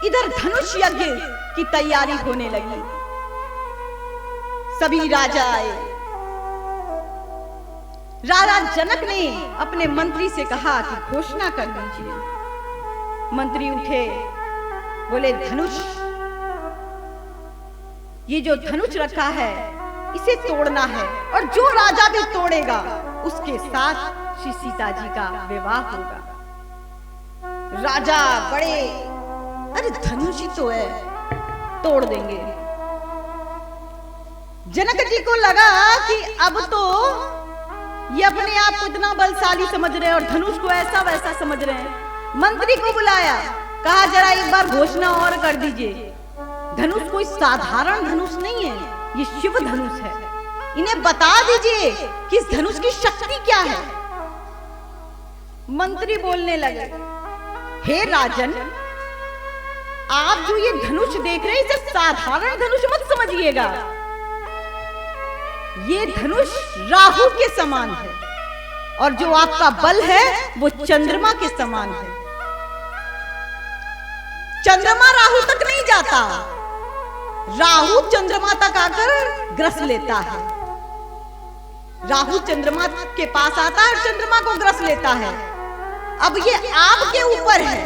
इधर धनुष यज्ञ की तैयारी होने लगी। सभी राजा आए। राजा जनक ने अपने मंत्री से कहा कि घोषणा कर दीजिए। मंत्री उठे, बोले धनुष, ये जो धनुष रखा है इसे तोड़ना है, और जो राजा भी तोड़ेगा उसके साथ श्री सीता जी का विवाह होगा। राजा बड़े, अरे धनुष ही तो है, तोड़ देंगे। जनक जी को लगा कि अब तो ये अपने आप को इतना बलशाली समझ रहे हैं और धनुष को ऐसा वैसा समझ रहे हैं। मंत्री को बुलाया, कहा जरा एक बार घोषणा और कर दीजिए। धनुष कोई साधारण धनुष नहीं है, ये शिव धनुष है। इन्हें बता दीजिए कि इस धनुष की शक्ति क्या है। मंत्री बोलने लगे, हे राजन, आप जो ये धनुष देख रहे हैं इसे साधारण धनुष मत समझिएगा। ये धनुष राहु के समान है, और जो आपका बल है वो चंद्रमा के समान है। चंद्रमा राहु तक नहीं जाता, राहु चंद्रमा तक आकर ग्रस लेता है। राहु चंद्रमा के पास आता है और चंद्रमा को ग्रस लेता है। अब ये आपके ऊपर है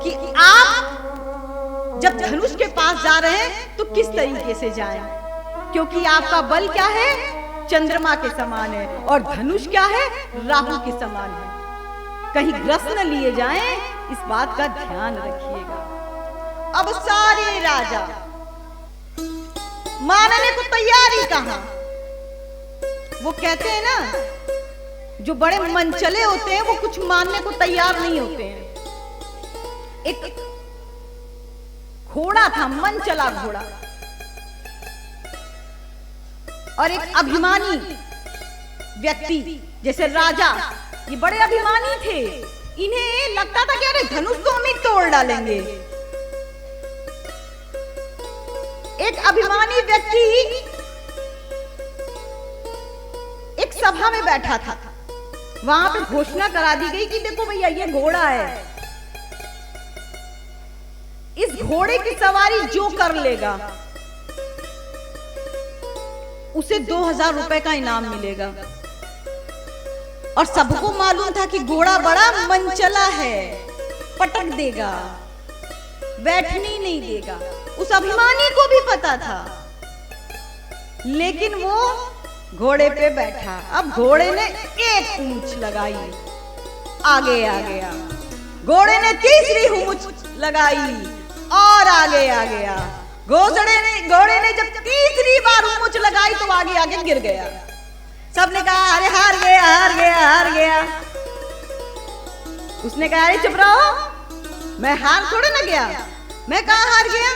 कि आप जब धनुष के पास जा रहे हैं तो किस तरीके से जाएं, क्योंकि आपका बल क्या है, चंद्रमा के समान है, और धनुष क्या है, राहु के समान है। कहीं ग्रस न लिए जाएं, इस बात का ध्यान रखिएगा। अब सारे राजा मानने को तैयारी कहां। वो कहते हैं ना, जो बड़े मनचले होते हैं वो कुछ मानने को तैयार नहीं होते हैं। एक घोड़ा था, मनचला घोड़ा, और एक अभिमानी व्यक्ति जैसे राजा, ये बड़े अभिमानी थे। इन्हें लगता था कि अरे धनुष तो हम ही तोड़ डालेंगे। एक अभिमानी व्यक्ति एक सभा में बैठा था, वहां पे घोषणा करा दी गई कि देखो भैया ये घोड़ा है, इस घोड़े की सवारी जो कर लेगा उसे 2000 रुपए का इनाम मिलेगा। और सबको मालूम था कि घोड़ा बड़ा मनचला है, पटक देगा, बैठने नहीं देगा। उस अभिमानी को भी पता था, लेकिन वो घोड़े पे बैठा। अब घोड़े ने एक पूंछ लगाई, आगे आ गया। घोड़े ने तीसरी पूंछ लगाई और आगे आ गया। घोड़े ने जब तीसरी बार पूंछ लगाई तो आगे आगे गिर गया। सबने कहा अरे हार गया, हार गया, हार गया। उसने कहा अरे चुप रहो, मैं हार थोड़े ना गया, मैं कहां हार गया।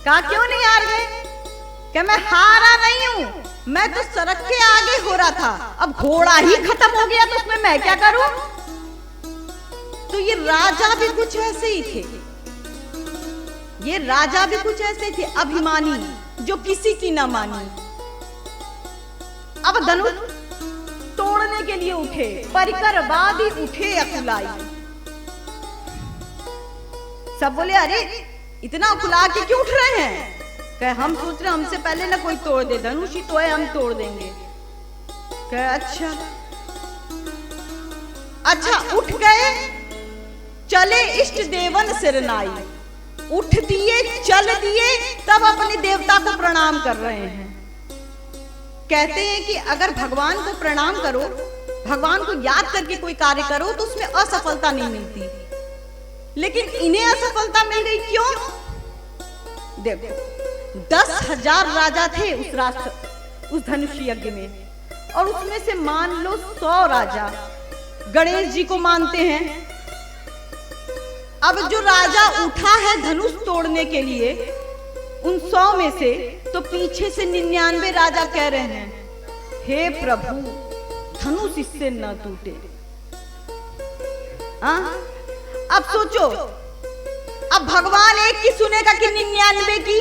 कहा क्यों नहीं हार गए? क्या मैं हारा नहीं हूं, मैं तो सड़क के आगे हो रहा था। अब घोड़ा ही खत्म हो गया तो उसमें मैं क्या करूं। तो ये राजा भी कुछ ऐसे ही थे, ये राजा भी कुछ ऐसे थे, अभिमानी, जो किसी की ना मानी। अब धनुष तोड़ने के लिए उठे, परिकरवादी उठे अकुलाई। सब बोले अरे इतना अकुला के क्यों उठ रहे हैं? कहे हम सोच रहे हमसे पहले ना कोई तोड़ दे, धनुष ही तो है, हम तोड़ देंगे। कहे अच्छा उठ गए, चले इष्ट देवन सिरनाई। उठ दिए, चल दिए, तब अपने देवता को प्रणाम कर रहे हैं। कहते हैं कि अगर भगवान को प्रणाम करो, भगवान को याद करके कोई कार्य करो तो उसमें असफलता नहीं मिलती, लेकिन इन्हें असफलता मिल गई। क्यों? देखो 10,000 राजा थे उस राष्ट्र, उस धनुष यज्ञ में, और उसमें से मान लो 100 राजा गणेश जी को मानते हैं। अब जो राजा उठा है धनुष तोड़ने के लिए, उन 100 में से तो पीछे से 99 राजा कह रहे हैं हे प्रभु धनुष इससे न टूटे। अब सोचो, अब भगवान एक की सुनेगा कि 99 की?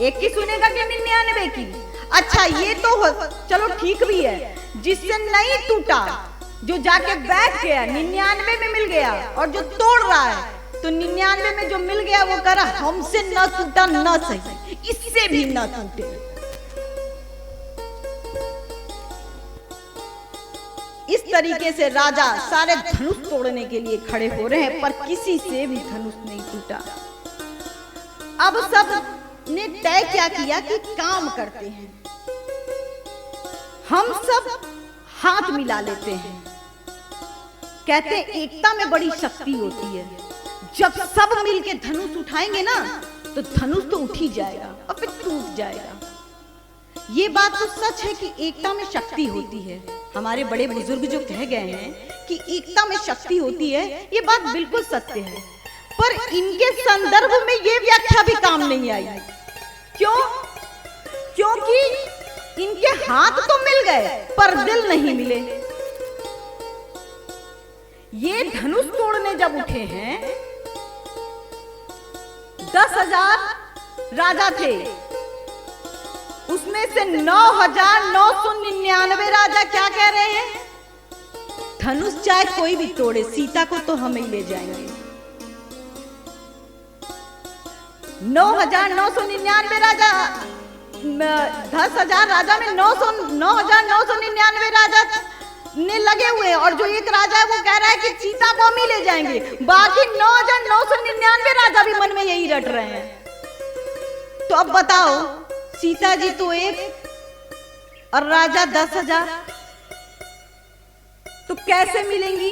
एक की सुनेगा कि 99 की? अच्छा ये तो चलो ठीक भी है, जिससे नहीं टूटा जो जाके बैठ गया 99 में मिल गया, और जो तोड़ रहा है तो 99 में जो मिल गया वो कह रहा हमसे न टूटा न सही, इससे भी न टूटे। इस तरीके से राजा सारे धनुष तोड़ने के लिए खड़े हो रहे हैं, पर किसी से भी धनुष नहीं टूटा। अब सब ने तय क्या किया कि काम करते हैं, हम सब हाथ मिला लेते हैं। कहते हैं एकता में बड़ी शक्ति होती है, जब सब मिलके धनुष उठाएंगे ना तो धनुष तो उठ ही जाएगा और फिर टूट जाएगा। ये बात तो सच है कि एकता में शक्ति होती है। हमारे बड़े बुजुर्ग जो कह गए हैं कि एकता में शक्ति होती है, ये बात बिल्कुल सत्य है, पर इनके संदर्भ में ये व्याख्या भी काम नहीं आई। क्यों? क्योंकि इनके हाथ तो मिल गए पर दिल नहीं मिले। ये धनुष तोड़ने जब उठे हैं, 10,000 राजा थे, उसमें से 9,999 राजा क्या कह रहे हैं, धनुष चाहे कोई भी तोड़े, सीता को तो हम ही ले जाएंगे। 9,999 राजा, 10,000 राजा में 9,999 राजा ने लगे हुए, और जो एक राजा है वो कह रहा है कि सीता को हम ही ले जाएंगे। बाकी 9,999 राजा भी मन में यही रट रहे हैं। तो अब बताओ, सीता जी तो एक और राजा 10,000, तो कैसे मिलेंगी?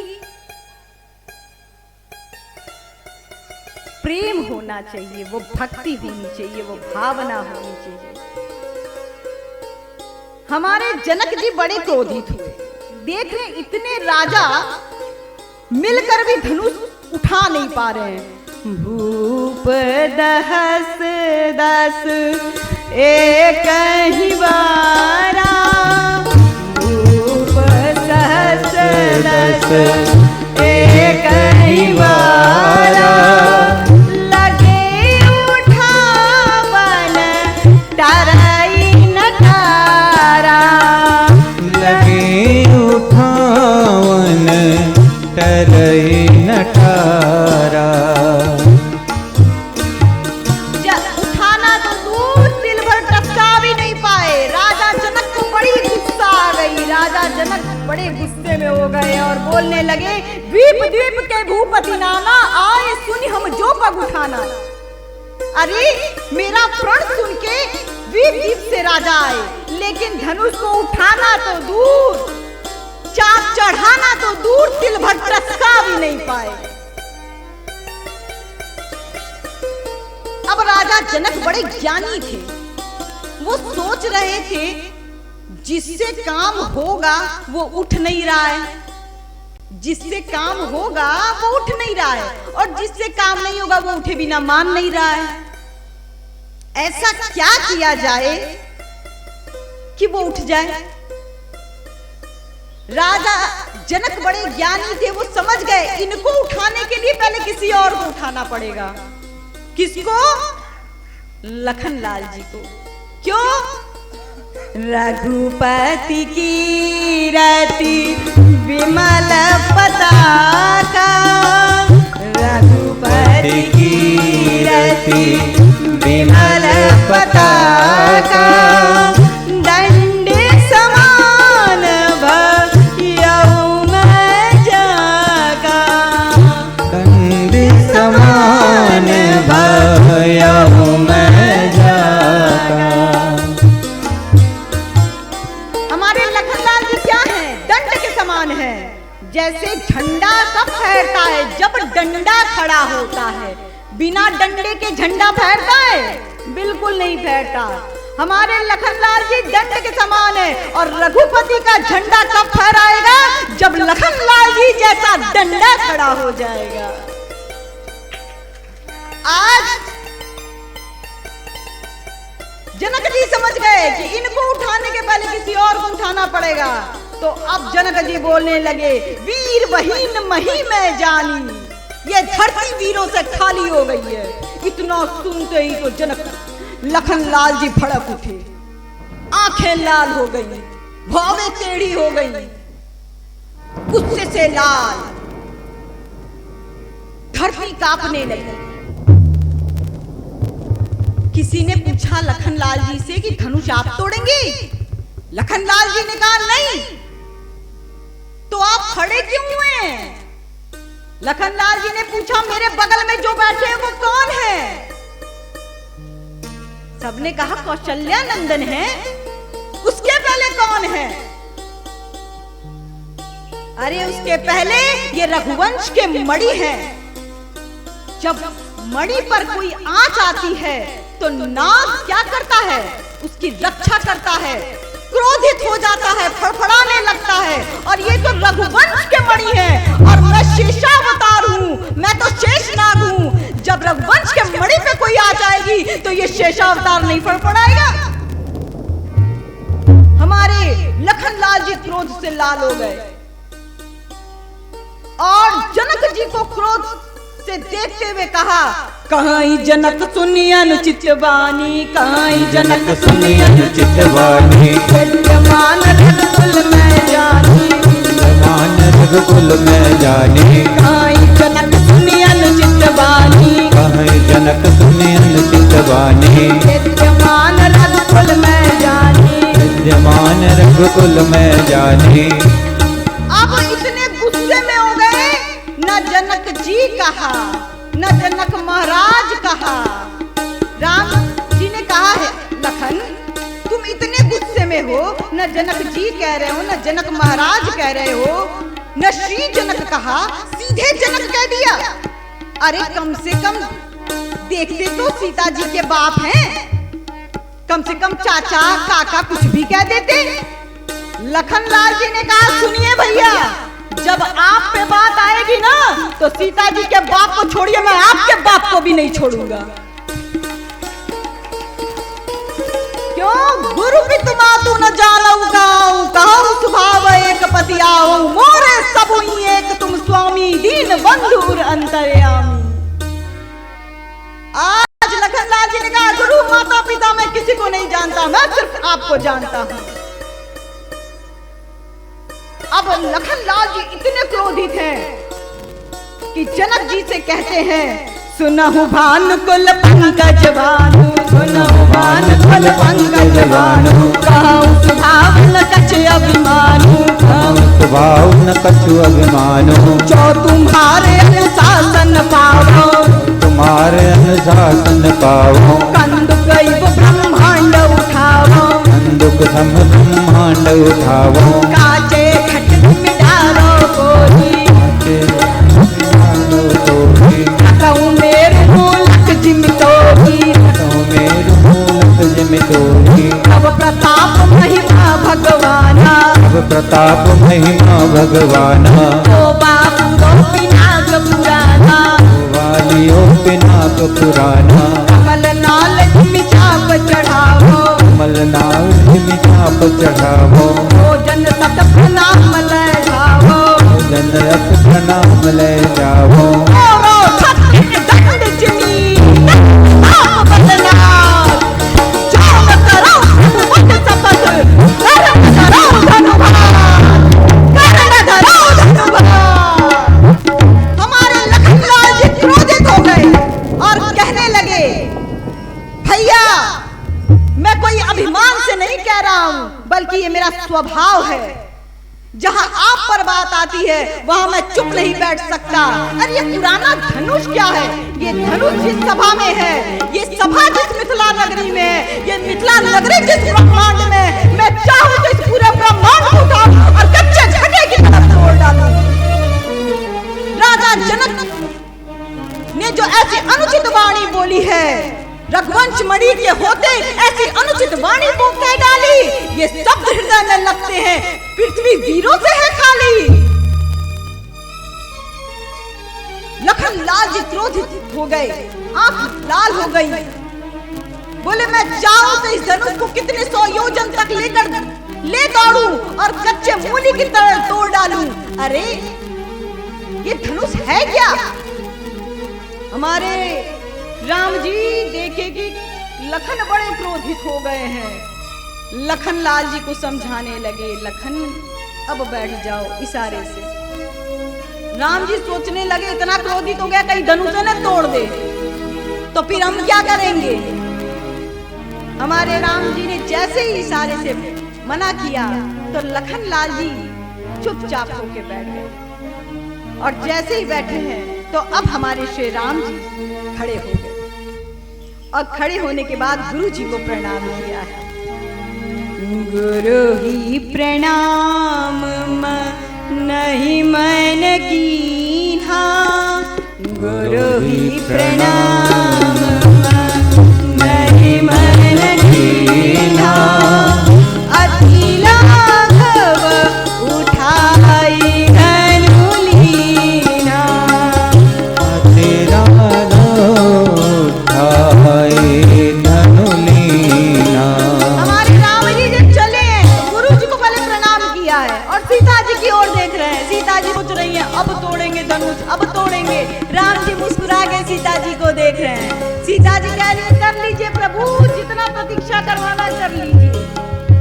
प्रेम होना चाहिए, वो भक्ति होनी चाहिए, वो भावना होनी चाहिए। हमारे जनक जी बड़े क्रोधित हुए, देख रहे इतने राजा मिलकर भी धनुष उठा नहीं पा रहे हैं। भूप दहस दस एक ही बारा, भूप सहस दस एक ही बारा, लगे उठावन टरई नटारा, लगे उठावन टरई नटारा। उठाना तो दूर, दिल भर टपका भी नहीं पाए। राजा जनक को बड़ी गुस्सा आ गई। राजा जनक बड़े गुस्से में हो गए और बोलने लगे, द्वीप द्वीप के भूपति नाना, आए सुन हम जो पग उठाना। अरे मेरा प्रण सुन के द्वीप द्वीप से राजा आए, लेकिन धनुष को उठाना तो दूर, चाप चढ़ाना तो दूर, दिल भर टपका भी नहीं पाए। अब राजा जनक बड़े ज्ञानी थे, वो सोच रहे थे जिससे काम होगा वो उठ नहीं रहा है, जिससे काम होगा वो उठ नहीं रहा है, और जिससे काम नहीं होगा वो उठे बिना मान नहीं रहा है। ऐसा क्या किया जाए कि वो उठ जाए? राजा जनक बड़े ज्ञानी थे, वो समझ गए इनको उठाने के लिए पहले किसी और को उठाना पड़ेगा। किसको? लखनलाल जी को। क्यों? रघुपति की रति विमल पताका, रघुपति की रति विमल पताका, दंड समान भयउ मैं जागा, दंड समान भयउ मैं जागा। हमारे लखनलाल जी क्या हैं? दंड के समान है। जैसे झंडा कब फहरता है? जब डंडा खड़ा होता है। बिना डंडे के झंडा फहरता है? बिल्कुल नहीं फहरता। हमारे लखनलाल जी दंड के समान है, और रघुपति का झंडा कब फहराएगा? जब लखनलाल जी जैसा डंडा खड़ा हो जाएगा। आज जनक जी समझ गए कि इनको उठाने के पहले किसी और को उठाना पड़ेगा। तो अब जनक जी बोलने लगे, वीर बहीन मही में जानी, ये धरती वीरों से खाली हो गई है। इतना सुनते ही तो जनक लखनलाल जी भड़क उठे, आंखें लाल हो गई, भौवें टेढ़ी हो गई। गुस्से से लाल, धरती कांपने लगी। किसी ने पूछा लखनलाल जी से कि धनुष आप तोड़ेंगे? लखनलाल जी ने कहा नहीं। तो आप खड़े क्यों हुए? लखनलाल जी ने पूछा मेरे बगल में जो बैठे हैं वो कौन है? सबने कहा कौशल्या नंदन है। उसके पहले कौन है? अरे उसके पहले ये रघुवंश के मणि है। जब मणि पर कोई आंच आती है तो नाग क्या करता है? उसकी रक्षा करता है, क्रोधित हो जाता है, फड़फड़ाने लगता है। और ये तो रघुवंश के मणि है और मैं शेषावतार हूँ, मैं तो शेषनाग हूँ। जब रघुवंश के मणि पे कोई आ जाएगी तो ये शेषावतार नहीं फड़फड़ाएगा। हमारे लखनलाल जी क्रोध से लाल हो गए और जनक जी को क्रोध से देखते हुए कहा, कहाई जनक सुनी अनुचित वाणी, कहाई जनक सुनी अनुचित वाणी। विद्यमान रघुकुल में जानी, विद्यमान रघुकुल में जानी। कहाई जनक सुनी अनुचित वाणी, कहाई जनक सुनी अनुचित वाणी। विद्यमान रघुकुल में जानी, विद्यमान रघुकुल में जानी। अब इतने गुस्से में हो गए, न जनक जी कहा न जनक महाराज कहा। राम जी ने कहा है लखन तुम इतने गुस्से में हो, न जनक जी कह रहे हो न जनक महाराज कह रहे हो, न श्री जनक कहा, सीधे जनक कह दिया। अरे कम से कम देखते तो सीता जी के बाप हैं, कम से कम चाचा काका कुछ भी कह देते। लखनलाल जी ने कहा सुनिए भैया, जब आप पे बात आएगी ना तो सीता जी के बाप को छोड़िए, मैं आपके बाप को भी नहीं छोड़ूंगा। क्यों गुरु पितु मातु न जानऊ गाऊं, कहूं स्वभाव एक पति आऊं, मोरे सबु एक तुम स्वामी, दीन बंधुर अंतर्यामी। आज लखनलाल जी ने कहा गुरु माता पिता मैं किसी को नहीं जानता, मैं सिर्फ आपको जानता हूं। अब लखनलाल जी इतने क्रोधित हैं कि जनक जी से कहते हैं, सुनहु भानुकुल पंकज भानु, सुनहु भानुकुल पंकज भानु, कहूं स्वभाव न कछु अभिमानु, कहूं स्वभाव न कछु अभिमानु। जो तुम्हारे अनुशासन पावो, तुम्हारे अनुशासन पावो, कंदुक ब्रह्मांड उठावो, कंदुक सम ब्रह्मांड उठावो। काचे खट मिटारो कोई, कहूं मेरे मूलक जिमितोही, मेरु मूलक जिमितोही। अब प्रताप महिमा भगवाना, अब प्रताप महिमा भगवाना। ओ बाबू पिनाक पुराना, वालियो पिनाक पुराना। कमल नाल जिमि चाप चढ़ावो, कमल नाल जिमि चाप चढ़ावो। भोजन सत प्रणाम ले जावो, भोजन रत प्रणाम ले जावो। ओरो छत्तीस दंड जिमी आप बदनाम, जाम करो मुझ सपथ, करम करो धनुभान, करण धरो धनुभान। हमारे लखनलाल जी क्रोधित हो गए और कहने लगे, भैया मैं कोई अभिमान से नहीं कह रहा हूं, बल्कि ये मेरा स्वभाव है। जहां आप पर बात आती है वहां मैं चुप नहीं बैठ सकता। अरे ये पुराना धनुष क्या है? ये धनुष जिस सभा में है, ये सभा जिस मिथिला नगरी में है, ये मिथिला नगरी जिस ब्रह्मांड में, मैं चाहूं तो इस पूरे ब्रह्मांड को उठाऊं और कच्चे झटे की तरफ तोड़ डालूं। राजा जनक ने जो ऐसी अनुचित वाणी बोली है, रघुवंश मणि के होते ऐसी अनुचित वाणी वो कह डाली, ये सब हृदय में लगते हैं, पृथ्वी वीरों से है खाली। लखनलाल जी क्रोधित हो गए, आंख लाल हो गई, बोले मैं चाहूं तो इस धनुष को कितने 100 योजन तक लेकर ले दौड़ूं और कच्चे मूली की तरह तोड़ डालूं। अरे ये धनुष है क्या? हमारे राम जी देखे कि लखन बड़े क्रोधित हो गए हैं। लखनलाल जी को समझाने लगे, लखन अब बैठ जाओ इशारे से। राम जी सोचने लगे इतना क्रोधित हो गया कहीं धनुष न तोड़ दे तो फिर हम क्या करेंगे। हमारे राम जी ने जैसे ही इशारे से मना किया तो लखन लाल जी चुपचाप होके बैठ गए। और जैसे ही बैठे हैं तो अब हमारे श्री राम जी खड़े हो गए और खड़े होने के बाद गुरु जी को प्रणाम किया है। गुरु ही प्रणाम नहीं मन कीन्हा, गुरु ही प्रणाम नहीं मन कीन्हा, अति लाघव उठाई धनु लीना, अति लाघव उठाई धनु लीना। हमारे राम जी जब चले गुरु जी को पहले प्रणाम किया है और सीता जी की ओर देख रहे हैं। सीता जी सोच रही हैं अब तोड़ेंगे धनुष, अब तोड़ेंगे। राम जी मुस्कुरा के सीता जी को देख रहे हैं। सीता जी कह रही है कर लीजिए प्रभु, जितना प्रतीक्षा करवाना कर लीजिए,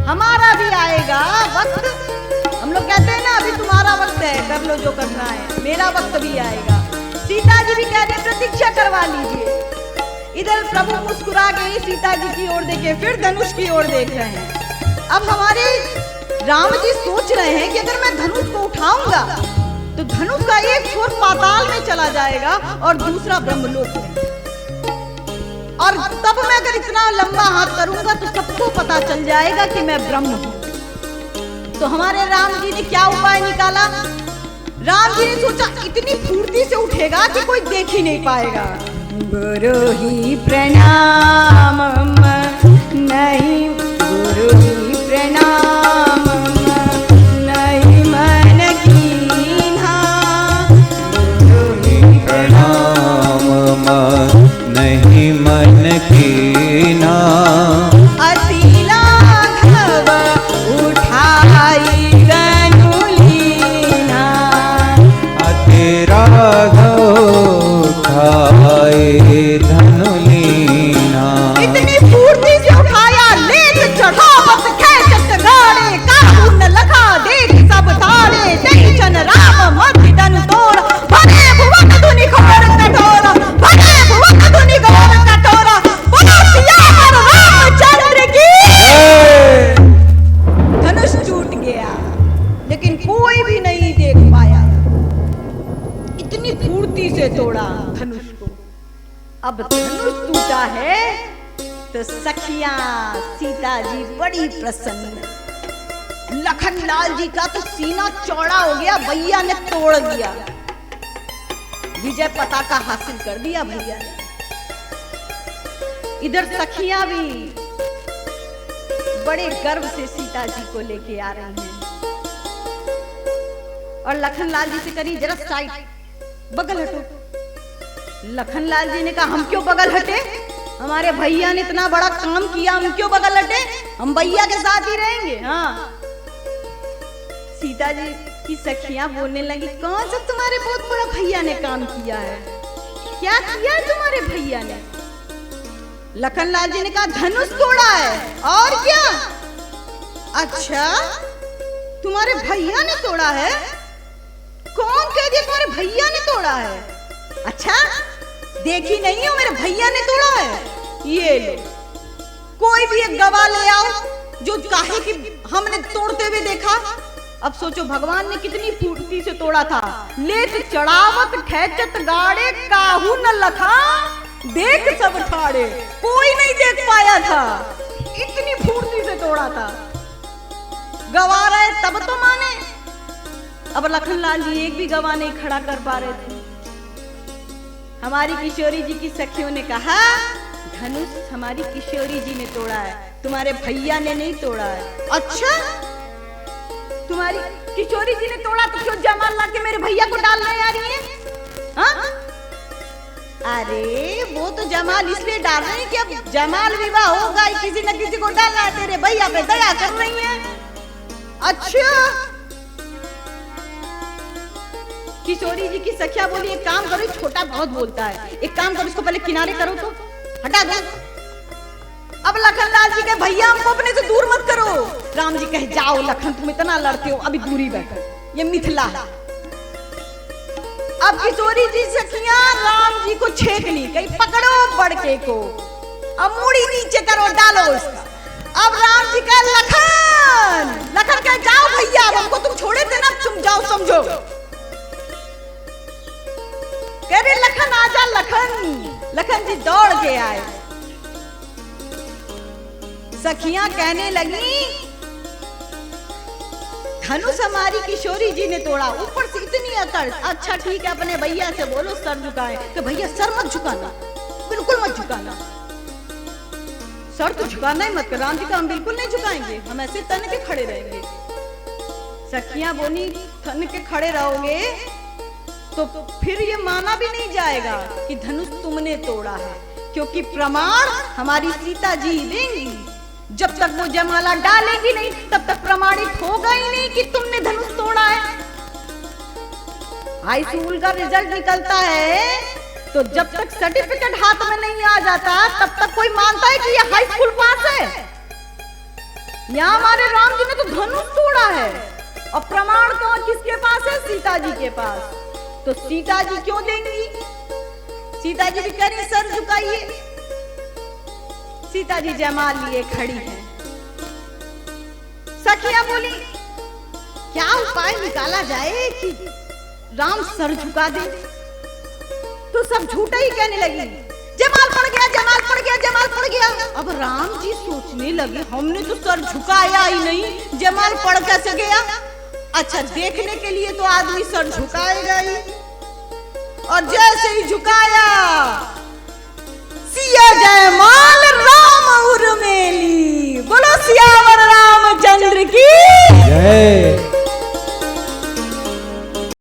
हमारा भी आएगा वक्त। हम लोग कहते हैं ना अभी तुम्हारा वक्त है, कर लो जो करना है, मेरा वक्त भी आएगा। सीता जी भी कह रही प्रतीक्षा करवा लीजिए। इधर प्रभु मुस्कुरा के सीता जी की ओर देखे फिर धनुष की ओर देख रहे हैं। अब हमारे राम जी सोच रहे हैं कि अगर मैं धनुष को उठाऊंगा तो धनुष का एक छोर पाताल में चला जाएगा और दूसरा ब्रह्मलोक में, और तब मैं अगर इतना लंबा हाथ करूंगा तो सबको पता चल जाएगा कि मैं ब्रह्म हूं। तो हमारे राम जी ने क्या उपाय निकाला। राम जी ने सोचा इतनी फुर्ती से उठेगा कि कोई देख ही नहीं पाएगा। गुरु ही प्रणाम नहीं, गुरु ही प्रणाम नहीं मन कीन्हा, गुरु ही प्रणाम नहीं मन कीना, अति लाघव उठाई धनु लीना, अति लाघव उठाई धनु लीना। इतनी फुर्ती से उठाया लेत चढ़ावत खेचत गाड़े, काहू न लखा देख सब ताड़े, जय जन राम मति धनु तोड़, भगे भुवन धुनि घोर कठोर, भगे भुवन धुनि घोर कठोर, बोलो सियावर रामचंद्र की। धनुष टूट गया लेकिन कोई भी नहीं देख पाया, इतनी फुर्ती से तोड़ा धनुष को। अब धनुष टूटा है तो सखियां सीता जी बड़ी प्रसन्न। लखन लाल जी का तो सीना चौड़ा हो गया, भैया ने तोड़ दिया, विजय पताका हासिल कर दिया भैया ने। इधर सखियां भी बड़े गर्व से सीता जी को लेके आ रही हैं और लखन लाल जी से करी जरा साइड, बगल हटो। लखन लाल जी ने कहा हम क्यों बगल हटे, हमारे भैया ने इतना बड़ा काम किया, हम क्यों बगल हटे, हम भैया के साथ ही रहेंगे। हाँ, सीता जी की सखियां बोलने लगी कौन सा तुम्हारे बहुत बड़ा भैया ने काम किया है, क्या किया है तुम्हारे भैया ने। लखन लाल जी ने कहा धनुष तोड़ा है और क्या। अच्छा तुम्हारे भैया ने तोड़ा है, कौन कह दिया तुम्हारे भैया ने तोड़ा है। अच्छा देखी नहीं हो मेरे भैया ने तोड़ा है, ये लो कोई भी एक गवाह ले आओ जो कहे कि हमने तोड़ते हुए देखा। अब सोचो भगवान ने कितनी फुर्ती से तोड़ा था, लेत चढ़ावत खेचत गाड़े, काहू न लखा देख सब ठाड़े, कोई नहीं देख पाया था, इतनी फुर्ती से तोड़ा था। गवाह रहे तब तो माने। अब लखन लाल जी एक भी गवाह नहीं खड़ा कर पा रहे थे। हमारी किशोरी जी की सखियों ने कहा धनुष हमारी किशोरी जी ने तोड़ा है, तुम्हारे भैया ने नहीं तोड़ा है। अच्छा तुम्हारी किशोरी जी ने तोड़ा तो क्यों जमाल ला के मेरे भैया को डालने आ रही है। हाँ? अरे वो तो जमाल इसलिए डाल रही है कि अब जमाल विवाह होगा, किसी न किसी को डालना है, तेरे भैया पे दया कर रही है। अच्छा किशोरी जी की सखिया बोली एक काम करो, छोटा बहुत बोलता है, एक काम करो इसको पहले किनारे करो तो हटा दो। अब लखन लाल जी के भैया हमको अपने से दूर मत करो। राम जी कहे जाओ लखन तुम इतना लड़ते हो, अभी दूरी बैठो, ये मिथिला है। अब किशोरी जी सखियां राम जी को छेक ली, कहीं पकड़ो बड़के को, अब मुड़ी नीचे करो, डालो उसका। अब राम जी का लखन, लखन कहे जाओ भैया, अब हमको तुम छोड़े थे ना, तुम जाओ समझो। कह रहे लखन आजा लखन। लखन जी दौड़ के आए। सखियां कहने लगी धनुष हमारी किशोरी जी ने तोड़ा, ऊपर से इतनी अकड़। अच्छा ठीक है अपने भैया से बोलो सर झुकाए, कि भैया सर मत झुकाना, बिल्कुल मत झुकाना, सर तो झुकाना ही मत कर। राम जी का हम बिल्कुल नहीं झुकाएंगे, हम ऐसे तन के खड़े रहेंगे। सखियां बोली तन के खड़े रहोगे तो फिर ये माना भी नहीं जाएगा कि धनुष तुमने तोड़ा है, क्योंकि प्रमाण हमारी सीता जी देंगी। जब तक वो जयमाला डालेंगी नहीं तब तक प्रमाणित होगा ही नहीं कि तुमने धनुष तोड़ा है। हाई स्कूल का रिजल्ट निकलता है तो जब तक सर्टिफिकेट हाथ में नहीं आ जाता तब तक कोई मानता है कि ये हाई स्कूल पास है। यहाँ हमारे राम जी ने तो धनुष तोड़ा है, और प्रमाण तो किसके पास है? सीता जी के पास। तो सीता जी क्यों देंगी? सीता जी भी करें सर झुकाइए। सीता जी जयमाल लिए खड़ी है। सखियां बोली क्या उपाय निकाला जाए कि राम सर झुका दे? तो सब झूठा ही कहने लगी, जयमाल पड़ गया, जयमाल पड़ गया, जयमाल पड़ गया। अब राम जी सोचने लगे हमने तो सर झुकाया ही नहीं, जयमाल पड़ कैसे गया? अच्छा देखने के लिए तो आदमी सर झुकाएगा ही, और जैसे ही झुकाया सिया जयमाल राम उर्मिली। बोलो सियावर रामचंद्र की